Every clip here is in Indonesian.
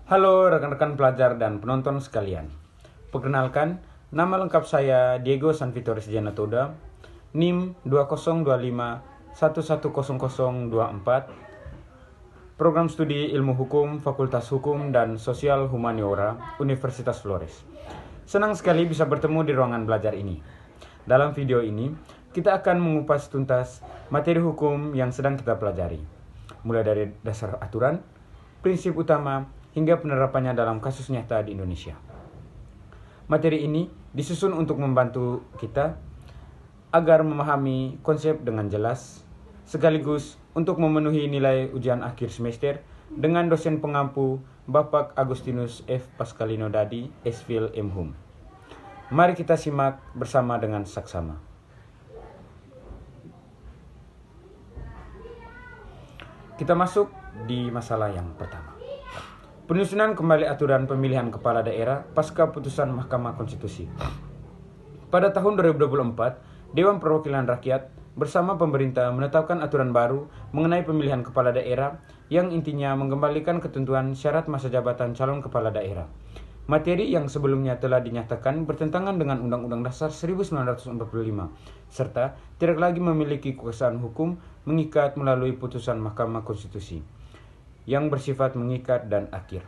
Halo rekan-rekan pelajar dan penonton sekalian. Perkenalkan, nama lengkap saya Diego Sanvitoris Janatoda, NIM 2025110024, Program Studi Ilmu Hukum, Fakultas Hukum dan Sosial Humaniora, Universitas Flores. Senang sekali bisa bertemu di ruangan belajar ini. Dalam video ini, kita akan mengupas tuntas materi hukum yang sedang kita pelajari, mulai dari dasar aturan, prinsip utama, hingga penerapannya dalam kasus nyata di Indonesia. Materi ini disusun untuk membantu kita agar memahami konsep dengan jelas, sekaligus untuk memenuhi nilai ujian akhir semester dengan dosen pengampu Bapak Agustinus F. Pascalino Dadi, S.Phil M. Hum. Mari kita simak bersama dengan saksama. Kita masuk di masalah yang pertama. Penyusunan kembali aturan pemilihan kepala daerah pasca putusan Mahkamah Konstitusi. Pada tahun 2024, Dewan Perwakilan Rakyat bersama pemerintah menetapkan aturan baru mengenai pemilihan kepala daerah yang intinya mengembalikan ketentuan syarat masa jabatan calon kepala daerah. Materi yang sebelumnya telah dinyatakan bertentangan dengan Undang-Undang Dasar 1945, serta tidak lagi memiliki kekuasaan hukum mengikat melalui putusan Mahkamah Konstitusi yang bersifat mengikat dan akhir.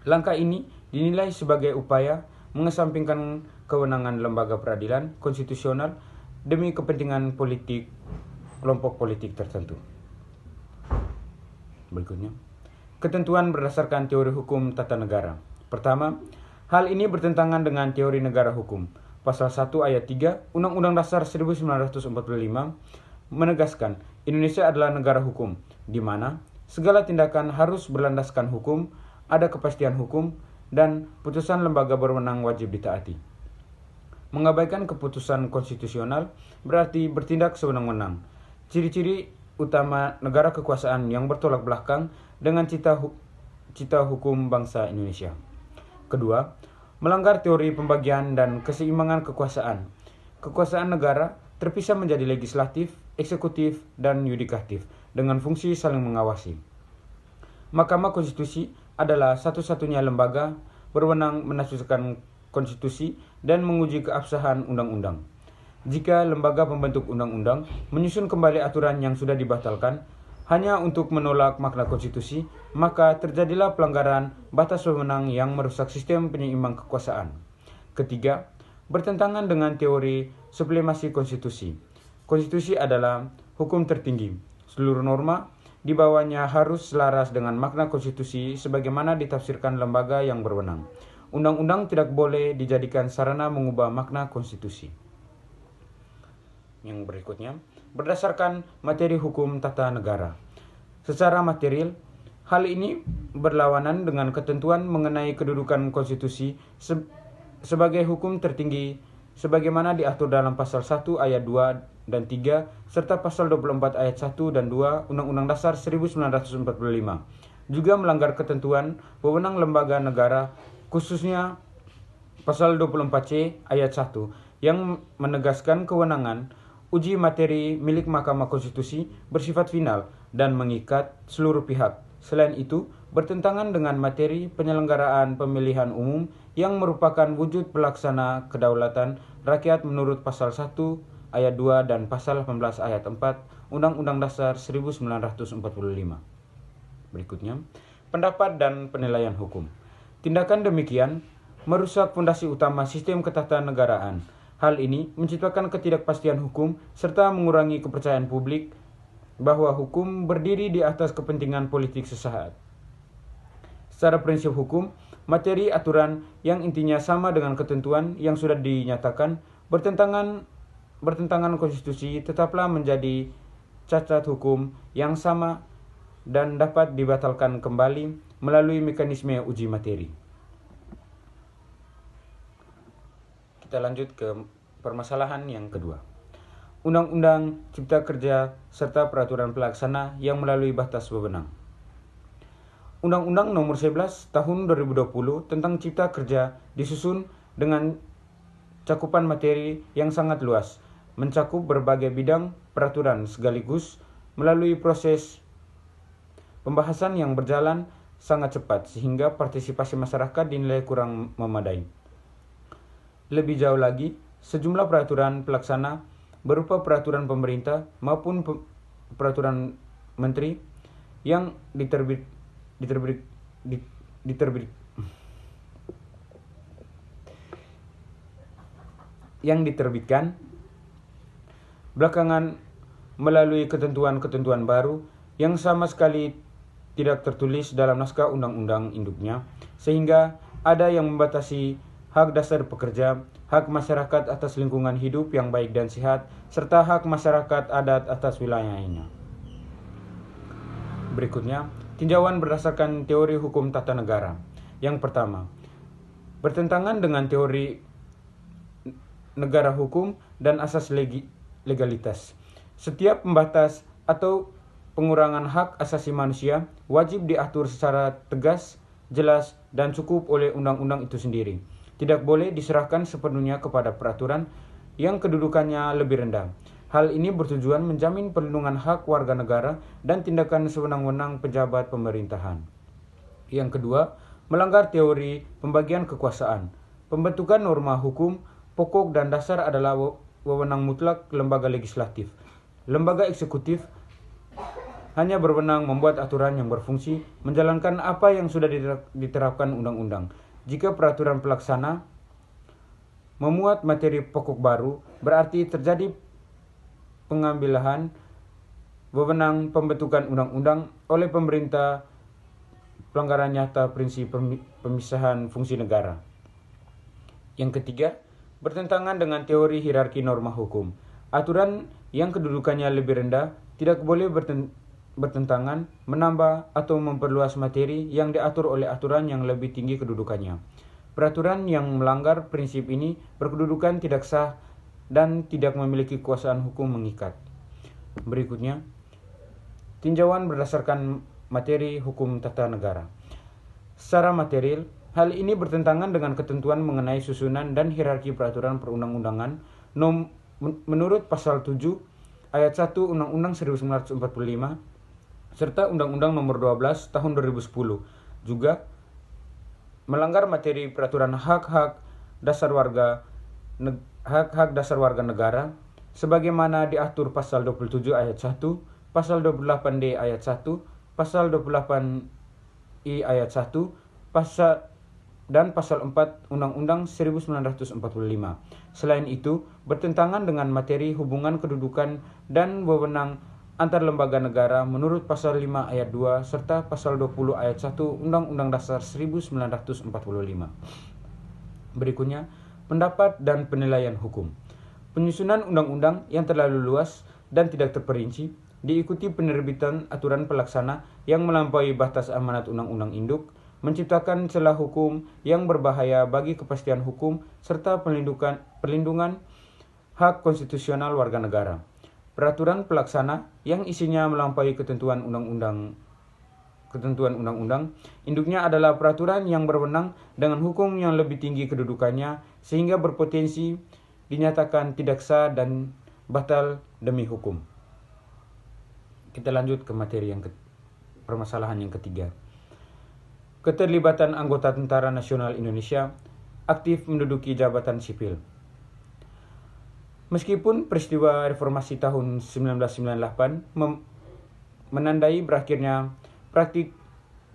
Langkah ini dinilai sebagai upaya mengesampingkan kewenangan lembaga peradilan konstitusional demi kepentingan politik kelompok politik tertentu. Berikutnya, ketentuan berdasarkan teori hukum tata negara. Pertama, hal ini bertentangan dengan teori negara hukum. Pasal 1 ayat 3 Undang-Undang Dasar 1945 menegaskan Indonesia adalah negara hukum, di mana segala tindakan harus berlandaskan hukum, ada kepastian hukum, dan putusan lembaga berwenang wajib ditaati. Mengabaikan keputusan konstitusional berarti bertindak sewenang-wenang. Ciri-ciri utama negara kekuasaan yang bertolak belakang dengan cita hukum bangsa Indonesia. Kedua, melanggar teori pembagian dan keseimbangan kekuasaan. Kekuasaan negara terpisah menjadi legislatif, eksekutif, dan yudikatif dengan fungsi saling mengawasi. Mahkamah Konstitusi adalah satu-satunya lembaga berwenang menafsirkan konstitusi dan menguji keabsahan undang-undang. Jika lembaga pembentuk undang-undang menyusun kembali aturan yang sudah dibatalkan hanya untuk menolak makna konstitusi, maka terjadilah pelanggaran batas wewenang yang merusak sistem penyeimbang kekuasaan. Ketiga, bertentangan dengan teori sublimasi konstitusi. Konstitusi adalah hukum tertinggi. Seluruh norma di bawahnya harus selaras dengan makna konstitusi sebagaimana ditafsirkan lembaga yang berwenang. Undang-undang tidak boleh dijadikan sarana mengubah makna konstitusi. Yang berikutnya, berdasarkan materi hukum tata negara. Secara material, hal ini berlawanan dengan ketentuan mengenai kedudukan konstitusi sebagai hukum tertinggi sebagaimana diatur dalam pasal 1 ayat 2 dan 3 serta pasal 24 ayat 1 dan 2 Undang-Undang Dasar 1945. Juga melanggar ketentuan wewenang lembaga negara khususnya pasal 24C ayat 1 yang menegaskan kewenangan uji materi milik Mahkamah Konstitusi bersifat final dan mengikat seluruh pihak. Selain itu, bertentangan dengan materi penyelenggaraan pemilihan umum yang merupakan wujud pelaksana kedaulatan rakyat menurut pasal 1 ayat 2 dan pasal 18 ayat 4 Undang-Undang Dasar 1945. Berikutnya, pendapat dan penilaian hukum. Tindakan demikian merusak fondasi utama sistem ketatanegaraan. Hal ini menciptakan ketidakpastian hukum serta mengurangi kepercayaan publik bahwa hukum berdiri di atas kepentingan politik sesaat. Secara prinsip hukum, materi aturan yang intinya sama dengan ketentuan yang sudah dinyatakan bertentangan konstitusi tetaplah menjadi cacat hukum yang sama dan dapat dibatalkan kembali melalui mekanisme uji materi. Kita lanjut ke permasalahan yang kedua. Undang-Undang Cipta Kerja serta peraturan pelaksana yang melalui batas wewenang. Undang-Undang Nomor 11 Tahun 2020 tentang Cipta Kerja disusun dengan cakupan materi yang sangat luas, mencakup berbagai bidang peraturan sekaligus melalui proses pembahasan yang berjalan sangat cepat sehingga partisipasi masyarakat dinilai kurang memadai. Lebih jauh lagi, sejumlah peraturan pelaksana berupa peraturan pemerintah maupun peraturan menteri yang diterbitkan belakangan melalui ketentuan-ketentuan baru yang sama sekali tidak tertulis dalam naskah undang-undang induknya, sehingga ada yang membatasi hak dasar pekerja, hak masyarakat atas lingkungan hidup yang baik dan sehat, serta hak masyarakat adat atas wilayahnya. Berikutnya, tinjauan berdasarkan teori hukum tata negara. Yang pertama, bertentangan dengan teori negara hukum dan asas legalitas. Setiap pembatas atau pengurangan hak asasi manusia wajib diatur secara tegas, jelas, dan cukup oleh undang-undang itu sendiri. Tidak boleh diserahkan sepenuhnya kepada peraturan yang kedudukannya lebih rendah. Hal ini bertujuan menjamin perlindungan hak warga negara dan tindakan sewenang-wenang pejabat pemerintahan. Yang kedua, melanggar teori pembagian kekuasaan. Pembentukan norma hukum, pokok dan dasar adalah wewenang mutlak lembaga legislatif. Lembaga eksekutif hanya berwenang membuat aturan yang berfungsi menjalankan apa yang sudah diterapkan undang-undang. Jika peraturan pelaksana memuat materi pokok baru, berarti terjadi pengambilan wewenang pembentukan undang-undang oleh pemerintah, pelanggaran nyata prinsip pemisahan fungsi negara. Yang ketiga, bertentangan dengan teori hierarki norma hukum. Aturan yang kedudukannya lebih rendah tidak boleh bertentangan, menambah, atau memperluas materi yang diatur oleh aturan yang lebih tinggi kedudukannya. Peraturan yang melanggar prinsip ini berkedudukan tidak sah dan tidak memiliki kekuasaan hukum mengikat. Berikutnya, tinjauan berdasarkan materi hukum tata negara. Secara material, hal ini bertentangan dengan ketentuan mengenai susunan dan hierarki peraturan perundang-undangan menurut pasal 7 ayat 1 Undang-Undang 1945 serta Undang-Undang Nomor 12 Tahun 2010. Juga melanggar materi peraturan hak-hak dasar warga negara sebagaimana diatur pasal 27 ayat 1, pasal 28D ayat 1, pasal 28I ayat 1, dan pasal 4 Undang-Undang 1945. Selain itu, bertentangan dengan materi hubungan kedudukan dan wewenang antar lembaga negara menurut pasal 5 ayat 2 serta pasal 20 ayat 1 Undang-Undang Dasar 1945. Berikutnya, pendapat dan penilaian hukum. Penyusunan undang-undang yang terlalu luas dan tidak terperinci diikuti penerbitan aturan pelaksana yang melampaui batas amanat undang-undang induk, menciptakan celah hukum yang berbahaya bagi kepastian hukum serta perlindungan hak konstitusional warga negara. Peraturan pelaksana yang isinya melampaui ketentuan undang-undang, induknya adalah peraturan yang berwenang dengan hukum yang lebih tinggi kedudukannya sehingga berpotensi dinyatakan tidak sah dan batal demi hukum. Kita lanjut ke materi permasalahan yang ketiga. Keterlibatan anggota Tentara Nasional Indonesia aktif menduduki jabatan sipil. Meskipun peristiwa reformasi tahun 1998 menandai berakhirnya praktik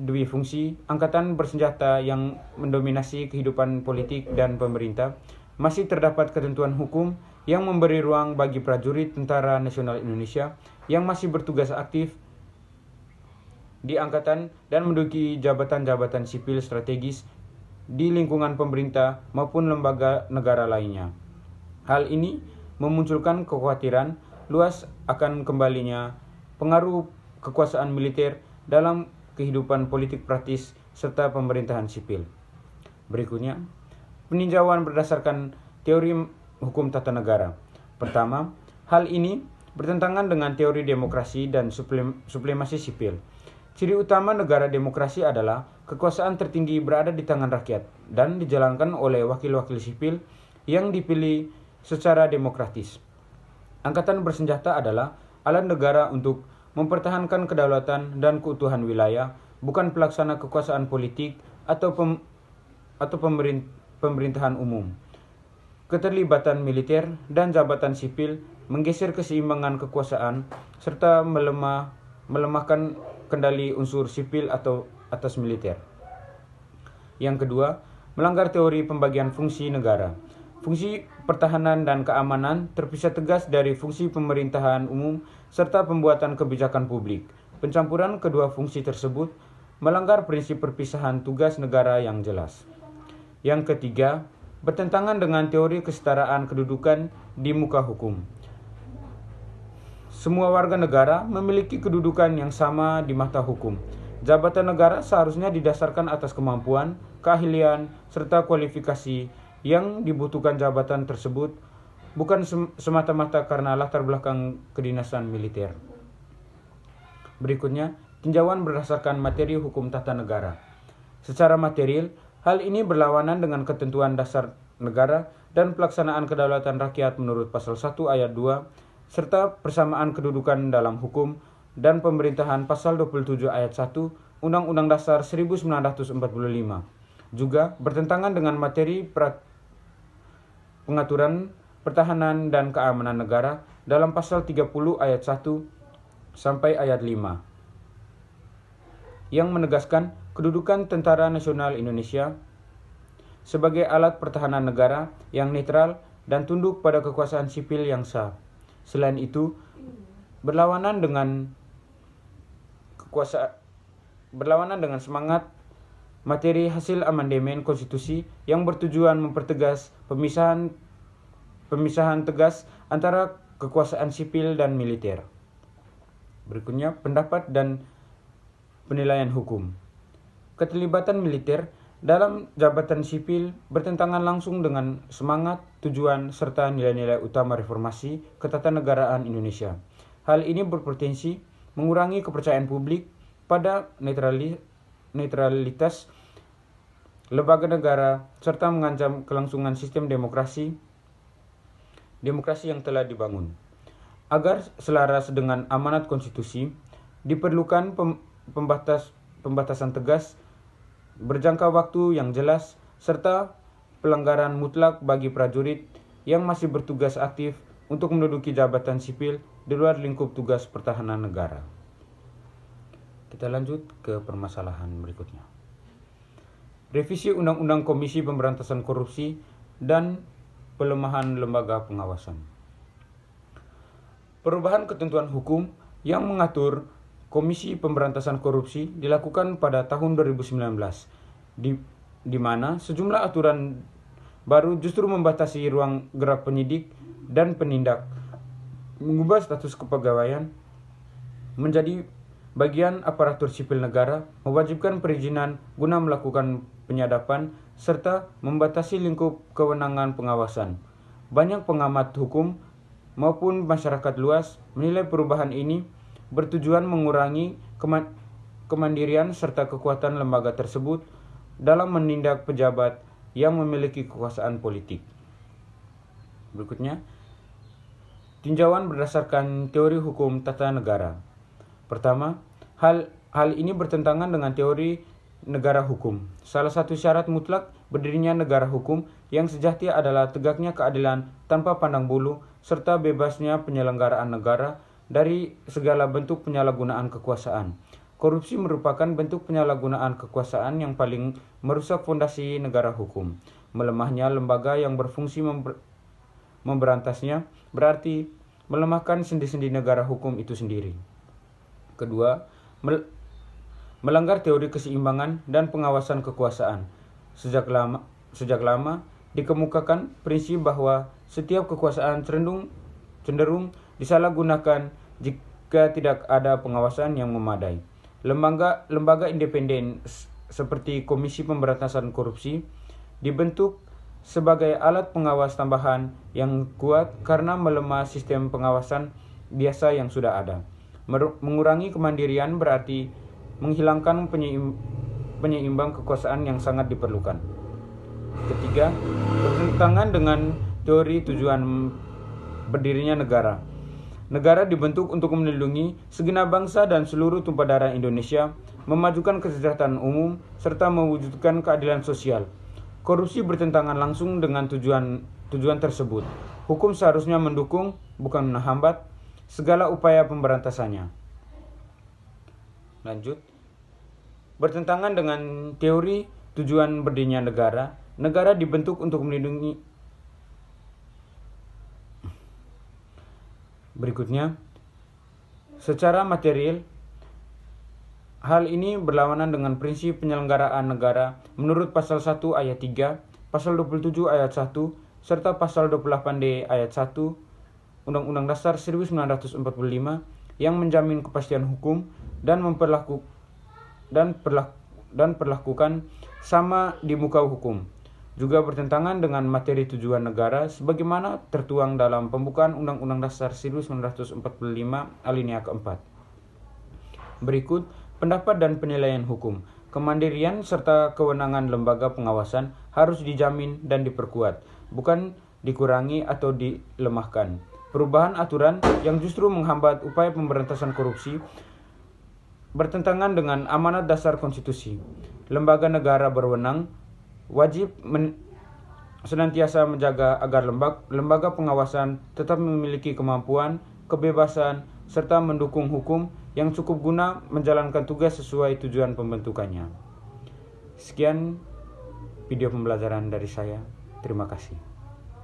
dui fungsi angkatan bersenjata yang mendominasi kehidupan politik dan pemerintah, masih terdapat ketentuan hukum yang memberi ruang bagi prajurit Tentara Nasional Indonesia yang masih bertugas aktif di angkatan dan menduduki jabatan-jabatan sipil strategis di lingkungan pemerintah maupun lembaga negara lainnya. Hal ini memunculkan kekhawatiran luas akan kembalinya pengaruh kekuasaan militer dalam kehidupan politik praktis serta pemerintahan sipil. Berikutnya, peninjauan berdasarkan teori hukum tata negara. Pertama, hal ini bertentangan dengan teori demokrasi dan supremasi sipil. Ciri utama negara demokrasi adalah kekuasaan tertinggi berada di tangan rakyat dan dijalankan oleh wakil-wakil sipil yang dipilih secara demokratis. Angkatan bersenjata adalah alat negara untuk mempertahankan kedaulatan dan keutuhan wilayah, bukan pelaksana kekuasaan politik atau pemerintahan umum. Keterlibatan militer dan jabatan sipil menggeser keseimbangan kekuasaan serta melemahkan kendali unsur sipil atau atas militer. Yang kedua, melanggar teori pembagian fungsi negara. Fungsi pertahanan dan keamanan terpisah tegas dari fungsi pemerintahan umum serta pembuatan kebijakan publik. Pencampuran kedua fungsi tersebut melanggar prinsip perpisahan tugas negara yang jelas. Yang ketiga, bertentangan dengan teori kesetaraan kedudukan di muka hukum. Semua warga negara memiliki kedudukan yang sama di mata hukum. Jabatan negara seharusnya didasarkan atas kemampuan, keahlian, serta kualifikasi yang dibutuhkan jabatan tersebut, bukan semata-mata karena latar belakang kedinasan militer. Berikutnya, tinjauan berdasarkan materi hukum tata negara. Secara material, hal ini berlawanan dengan ketentuan dasar negara dan pelaksanaan kedaulatan rakyat menurut pasal 1 ayat 2, serta persamaan kedudukan dalam hukum dan pemerintahan pasal 27 ayat 1 Undang-Undang Dasar 1945. Juga bertentangan dengan materi pengaturan pertahanan dan keamanan negara dalam pasal 30 ayat 1 sampai ayat 5 yang menegaskan kedudukan Tentara Nasional Indonesia sebagai alat pertahanan negara yang netral dan tunduk pada kekuasaan sipil yang sah. Selain itu, berlawanan dengan semangat materi hasil amandemen konstitusi yang bertujuan mempertegas pemisahan tegas antara kekuasaan sipil dan militer. Berikutnya, pendapat dan penilaian hukum. Keterlibatan militer dalam jabatan sipil bertentangan langsung dengan semangat, tujuan, serta nilai-nilai utama reformasi ketatanegaraan Indonesia. Hal ini berpotensi mengurangi kepercayaan publik pada netralitas lembaga negara serta mengancam kelangsungan sistem demokrasi yang telah dibangun. Agar selaras dengan amanat konstitusi, diperlukan pembatasan tegas, berjangka waktu yang jelas, serta pelanggaran mutlak bagi prajurit yang masih bertugas aktif untuk menduduki jabatan sipil di luar lingkup tugas pertahanan negara. Kita lanjut ke permasalahan berikutnya. Revisi Undang-Undang Komisi Pemberantasan Korupsi dan pelemahan lembaga pengawasan. Perubahan ketentuan hukum yang mengatur Komisi Pemberantasan Korupsi dilakukan pada tahun 2019, di mana sejumlah aturan baru justru membatasi ruang gerak penyidik dan penindak, mengubah status kepegawaian menjadi bagian aparatur sipil negara, mewajibkan perizinan guna melakukan penyadapan, serta membatasi lingkup kewenangan pengawasan. Banyak pengamat hukum maupun masyarakat luas menilai perubahan ini bertujuan mengurangi kemandirian serta kekuatan lembaga tersebut dalam menindak pejabat yang memiliki kekuasaan politik. Berikutnya, tinjauan berdasarkan teori hukum tata negara. Pertama, hal ini bertentangan dengan teori negara hukum. Salah satu syarat mutlak berdirinya negara hukum yang sejati adalah tegaknya keadilan tanpa pandang bulu serta bebasnya penyelenggaraan negara dari segala bentuk penyalahgunaan kekuasaan. Korupsi merupakan bentuk penyalahgunaan kekuasaan yang paling merusak fondasi negara hukum. Melemahnya lembaga yang berfungsi memberantasnya berarti melemahkan sendi-sendi negara hukum itu sendiri. Kedua, melanggar teori keseimbangan dan pengawasan kekuasaan. Sejak lama dikemukakan prinsip bahwa setiap kekuasaan cenderung disalahgunakan jika tidak ada pengawasan yang memadai. Lembaga independen seperti Komisi Pemberantasan Korupsi dibentuk sebagai alat pengawas tambahan yang kuat karena melemah sistem pengawasan biasa yang sudah ada. Mengurangi kemandirian berarti menghilangkan penyeimbang kekuasaan yang sangat diperlukan. Ketiga, bertentangan dengan teori tujuan berdirinya negara. Negara dibentuk untuk melindungi segenap bangsa dan seluruh tumpah darah Indonesia memajukan kesejahteraan umum, serta mewujudkan keadilan sosial. Korupsi bertentangan langsung dengan tujuan tersebut. Hukum seharusnya mendukung, bukan menghambat, segala upaya pemberantasannya. Lanjut. Bertentangan dengan teori tujuan berdirinya negara, negara dibentuk untuk melindungi. Berikutnya, secara material, hal ini berlawanan dengan prinsip penyelenggaraan negara menurut pasal 1 ayat 3, pasal 27 ayat 1, serta pasal 28D ayat 1 Undang-Undang Dasar 1945 yang menjamin kepastian hukum dan perlakukan sama di muka hukum. Juga bertentangan dengan materi tujuan negara sebagaimana tertuang dalam pembukaan Undang-Undang Dasar 1945 alinea keempat. Berikut pendapat dan penilaian hukum. Kemandirian serta kewenangan lembaga pengawasan harus dijamin dan diperkuat, bukan dikurangi atau dilemahkan. Perubahan aturan yang justru menghambat upaya pemberantasan korupsi bertentangan dengan amanat dasar konstitusi. Lembaga negara berwenang wajib senantiasa menjaga agar lembaga pengawasan tetap memiliki kemampuan, kebebasan, serta mendukung hukum yang cukup guna menjalankan tugas sesuai tujuan pembentukannya. Sekian video pembelajaran dari saya. Terima kasih.